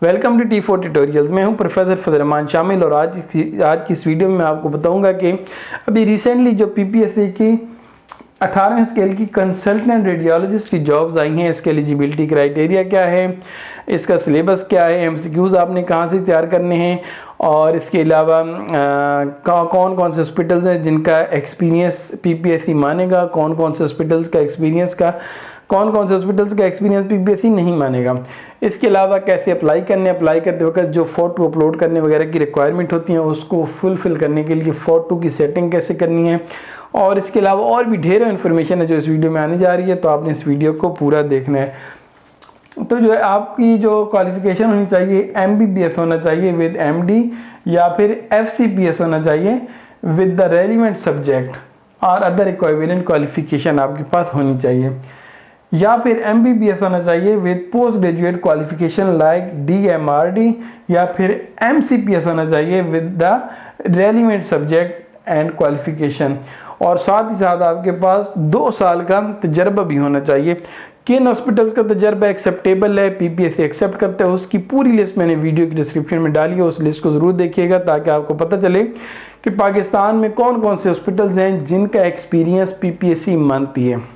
Welcome to T4 tutorials. मैं हूं professor फजल रहमान शामिल और आज की इस वीडियो में मैं आपको बताऊंगा कि अभी रिसेंटली जो पीपीएससी की 18वें स्केल की कंसल्टेंट रेडियोलॉजिस्ट की जॉब्स आई हैं, इसके एलिजिबिलिटी क्राइटेरिया क्या है, इसका सिलेबस क्या है, एमसीक्यूज आपने कहां से तैयार करने हैं और इसके अलावा कौन कौन से हॉस्पिटल्स हैं जिनका एक्सपीरियंस पीपीएससी मानेगा, कौन कौन से हॉस्पिटल्स का एक्सपीरियंस पीपीएससी नहीं मानेगा। इसके अलावा कैसे अप्लाई करने, अप्लाई करते वक्त जो फ़ोटो अपलोड करने वगैरह की रिक्वायरमेंट होती हैं उसको फुलफ़िल करने के लिए फ़ोटो की सेटिंग कैसे करनी है, और इसके अलावा और भी ढेरों इन्फॉर्मेशन है जो इस वीडियो में आने जा रही है, तो आपने इस वीडियो को पूरा देखना है। तो जो है आपकी जो क्वालिफ़िकेशन होनी चाहिए MBBS होना चाहिए विद MD या फिर FCPS होना चाहिए विद द रेलिवेंट सब्जेक्ट और अदर इक्विवेलेंट क्वालिफ़िकेशन आपके पास होनी चाहिए, या फिर MBBS होना चाहिए with post graduate qualification like DMRD, या फिर MCPS होना चाहिए with the relevant subject and qualification, और साथ ही साथ आपके पास 2 साल का तजर्बा भी होना चाहिए। किन हॉस्पिटल्स का तजर्बा एक्सेप्टेबल है, पीपीएससी एक्सेप्ट करता है, उसकी पूरी लिस्ट मैंने वीडियो की डिस्क्रिप्शन में डाली है, उस लिस्ट को ज़रूर देखिएगा ताकि आपको पता चले कि पाकिस्तान में कौन कौन से हॉस्पिटल्स हैं जिनका एक्सपीरियंस पीपीएससी मानती है।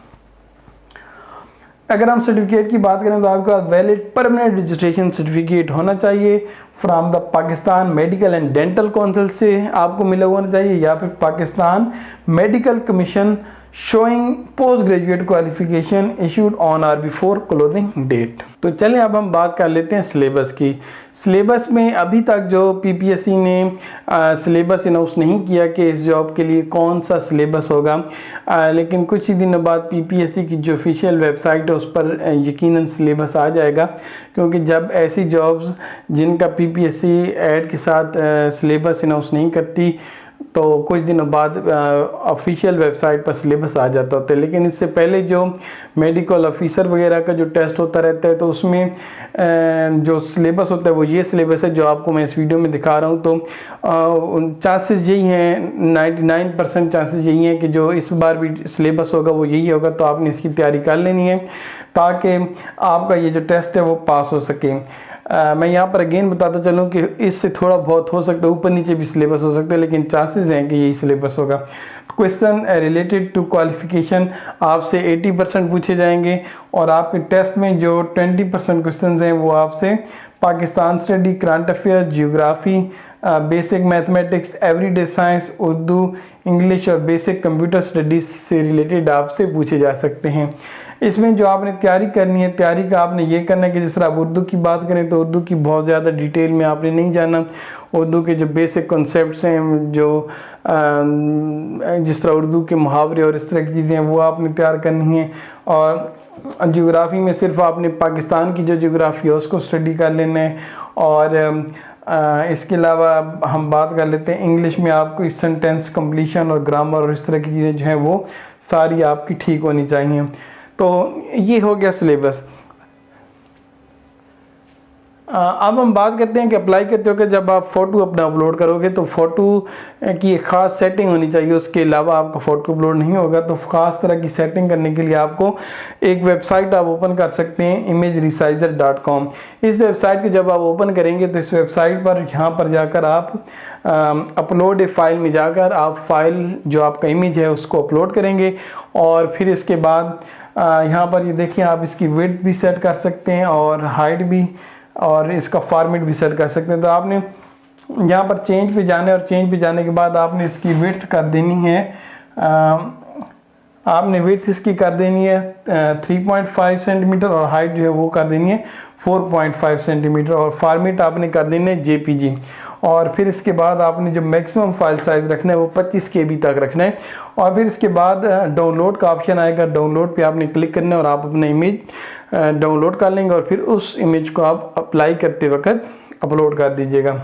अगर हम सर्टिफिकेट की बात करें तो आपका वैलिड परमानेंट रजिस्ट्रेशन सर्टिफिकेट होना चाहिए from the Pakistan medical and dental council से आपको मिला होना चाहिए, या फिर Pakistan medical commission showing post graduate qualification issued on और बिफोर क्लोजिंग डेट। तो चलें अब हम बात कर लेते हैं सिलेबस की। सिलेबस में अभी तक जो पीपीएससी ने सिलेबस अनाउंस नहीं किया कि इस जॉब के लिए कौन सा सिलेबस होगा, लेकिन कुछ ही दिनों बाद पीपीएससी की जो ऑफिशियल वेबसाइट है उस पर यकीनन सिलेबस आ जाएगा, क्योंकि जब ऐसी जॉब्स जिनका पीपीएससी ऐड के साथ सिलेबस अनाउंस नहीं करती तो कुछ दिनों बाद ऑफिशियल वेबसाइट पर सिलेबस आ जाता होता है। लेकिन इससे पहले जो मेडिकल ऑफिसर वगैरह का जो टेस्ट होता रहता है तो उसमें जो सिलेबस होता है वो ये सिलेबस है जो आपको मैं इस वीडियो में दिखा रहा हूँ। तो चांसेस यही हैं, 99% चांसेस यही हैं कि जो इस बार भी सिलेबस होगा वो यही होगा, तो आपने इसकी तैयारी कर लेनी है ताकि आपका ये जो टेस्ट है वो पास हो सके। मैं यहाँ पर अगेन बताता चलूँ कि इससे थोड़ा बहुत हो सकता है, ऊपर नीचे भी सिलेबस हो सकता है, लेकिन चांसेस हैं कि यही सिलेबस होगा। क्वेश्चन रिलेटेड टू क्वालिफिकेशन आपसे 80% पूछे जाएंगे, और आपके टेस्ट में जो 20% क्वेश्चन हैं वो आपसे Pakistan study, current affair, geography, basic mathematics, everyday science, Urdu, English और बेसिक कंप्यूटर स्टडीज़ से रिलेटेड आपसे पूछे जा सकते हैं। इसमें जो आपने तैयारी करनी है, तैयारी का आपने ये करना है कि जिस तरह आप उर्दू की बात करें तो उर्दू की बहुत ज़्यादा डिटेल में आपने नहीं जाना। उर्दू के जो बेसिक कॉन्सेप्ट्स हैं, जो जिस तरह उर्दू के मुहावरे और इस तरह की चीज़ें हैं वो आपने तैयार करनी है, और जियोग्राफी में सिर्फ आपने पाकिस्तान की जो जियोग्राफी है उसको स्टडी कर लेना है। और इसके अलावा हम बात कर लेते हैं इंग्लिश में आपको सेंटेंस कंप्लीशन और ग्रामर और इस तरह की चीज़ें जो हैं वो सारी आपकी ठीक होनी चाहिए। तो ये हो गया सिलेबस। अब हम बात करते हैं कि अप्लाई करते हो कि जब आप फ़ोटो अपना अपलोड करोगे तो फ़ोटो की एक ख़ास सेटिंग होनी चाहिए, उसके अलावा आपका फ़ोटो अपलोड नहीं होगा। तो ख़ास तरह की सेटिंग करने के लिए आपको एक वेबसाइट आप ओपन कर सकते हैं, imageresizer.com। इस वेबसाइट को जब आप ओपन करेंगे तो इस वेबसाइट पर यहाँ पर जाकर आप अपलोड ए फाइल में जाकर आप फाइल जो आपका इमेज है उसको अपलोड करेंगे, और फिर इसके बाद यहाँ पर ये देखिए आप इसकी विड्थ भी सेट कर सकते हैं और हाइट भी, और इसका फॉर्मेट भी सेट कर सकते हैं। तो आपने यहाँ पर चेंज पे जाना है, और चेंज पे जाने के बाद आपने इसकी विड्थ कर देनी है, आपने विड्थ इसकी कर देनी है 3.5 सेंटीमीटर, और हाइट जो है वो कर देनी है 4.5 सेंटीमीटर, और फॉर्मेट आपने कर देना है JPG। और फिर इसके बाद आपने जो मैक्सिमम फाइल साइज़ रखना है वो 25 KB तक रखना है, और फिर इसके बाद डाउनलोड का ऑप्शन आएगा, डाउनलोड पे आपने क्लिक करना है और आप अपना इमेज डाउनलोड कर लेंगे, और फिर उस इमेज को आप अप्लाई करते वक्त अपलोड कर दीजिएगा।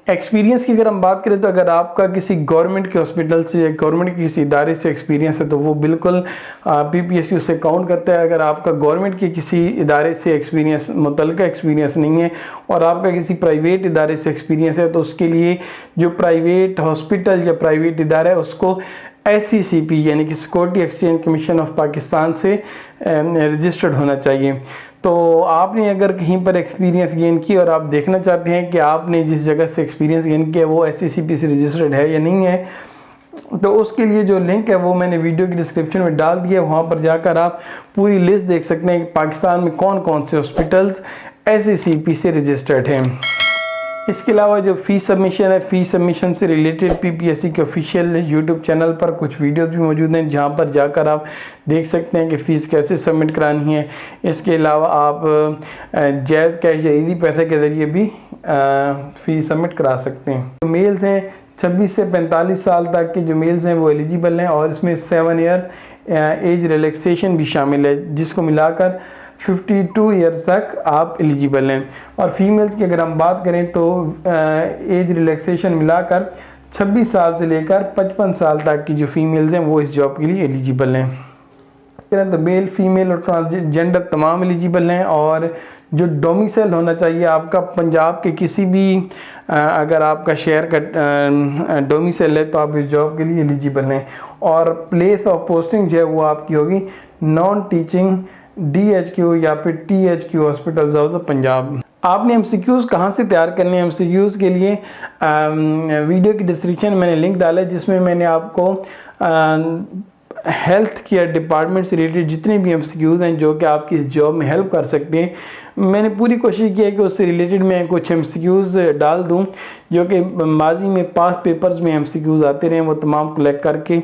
एक्सपीरियंस की अगर हम बात करें तो अगर आपका किसी गवर्नमेंट के हॉस्पिटल से या गवर्नमेंट के किसी इदारे से एक्सपीरियंस है तो वो बिल्कुल पीपीएससी उसे काउंट करता है। अगर आपका गवर्नमेंट के किसी इदारे से एक्सपीरियंस, मुतल्लिका एक्सपीरियंस नहीं है और आपका किसी प्राइवेट इदारे से एक्सपीरियंस है तो उसके लिए जो प्राइवेट हॉस्पिटल या प्राइवेट इदारा है उसको SECP यानी कि security exchange commission of Pakistan से रजिस्टर्ड होना चाहिए। तो आपने अगर कहीं पर एक्सपीरियंस गेन किया और आप देखना चाहते हैं कि आपने जिस जगह से एक्सपीरियंस गेन किया वो SCCP से रजिस्टर्ड है या नहीं है, तो उसके लिए जो लिंक है वो मैंने वीडियो की डिस्क्रिप्शन में डाल दिया। वहाँ पर जाकर आप पूरी लिस्ट देख सकते हैं कि पाकिस्तान में कौन कौन से हॉस्पिटल्स SCCP से रजिस्टर्ड हैं। इसके अलावा जो फ़ीस सबमिशन है, फ़ीस सबमिशन से रिलेटेड PPSC के ऑफिशियल यूट्यूब चैनल पर कुछ वीडियोस भी मौजूद हैं जहां पर जाकर आप देख सकते हैं कि फ़ीस कैसे सबमिट करानी है। इसके अलावा आप जायज़ कैश या ईजी पैसे के ज़रिए भी फ़ीस सबमिट करा सकते हैं। जो मेल्स हैं 26 से 45 साल तक के जो मेल्स हैं वो एलिजिबल हैं और इसमें 7 ईयर एज रिलैक्सेशन भी शामिल है, जिसको मिलाकर 52 ईयर्स तक आप एलिजिबल हैं। और फीमेल्स की अगर हम बात करें तो एज रिलैक्सेशन मिलाकर 26 साल से लेकर 55 साल तक की जो फीमेल्स हैं वो इस जॉब के लिए एलिजिबल हैं। तो मेल, फीमेल और ट्रांसजेंडर तमाम एलिजिबल हैं। और जो डोमिसाइल होना चाहिए आपका पंजाब के किसी भी अगर आपका शहर का डोमिसाइल है तो आप इस जॉब के लिए एलिजिबल हैं। और प्लेस ऑफ पोस्टिंग जो है वो आपकी होगी नॉन टीचिंग DHQ या फिर THQ hospitals of the Punjab. आपने MCQs कहाँ से तैयार करने हैं? MCQs के लिए वीडियो की डिस्क्रिप्शन में मैंने लिंक डाला है जिसमें मैंने आपको हेल्थ केयर डिपार्टमेंट से रिलेटेड जितने भी MCQs हैं जो कि आपकी इस जॉब में हेल्प कर सकते हैं, मैंने पूरी कोशिश की है कि उससे रिलेटेड मैं कुछ MCQs डाल दूं जो कि माजी में पास पेपर्स में MCQs आते रहे, वो तमाम कलेक्ट करके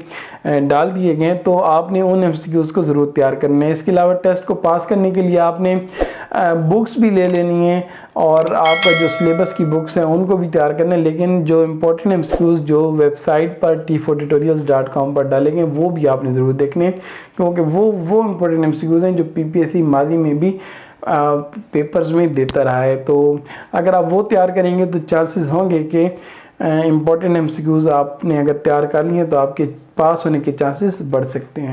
डाल दिए गए हैं। तो आपने उन MCQs को ज़रूर तैयार करना है। इसके अलावा टेस्ट को पास करने के लिए आपने बुक्स भी ले लेनी है और आपका जो सिलेबस की बुक्स हैं उनको भी तैयार करना है। लेकिन जो इम्पोर्टेंट MCQs जो वेबसाइट पर t4tutorials.com पर डालेंगे वो भी आपने ज़रूर देखने हैं, क्योंकि वो इम्पोर्टेंट MCQs हैं जो PPSC माजी में भी पेपर्स में देता रहा है। तो अगर आप वो तैयार करेंगे तो चांसेस होंगे कि इम्पोर्टेंट MCQs आपने अगर तैयार कर लिए तो आपके पास होने के चांसेस बढ़ सकते हैं।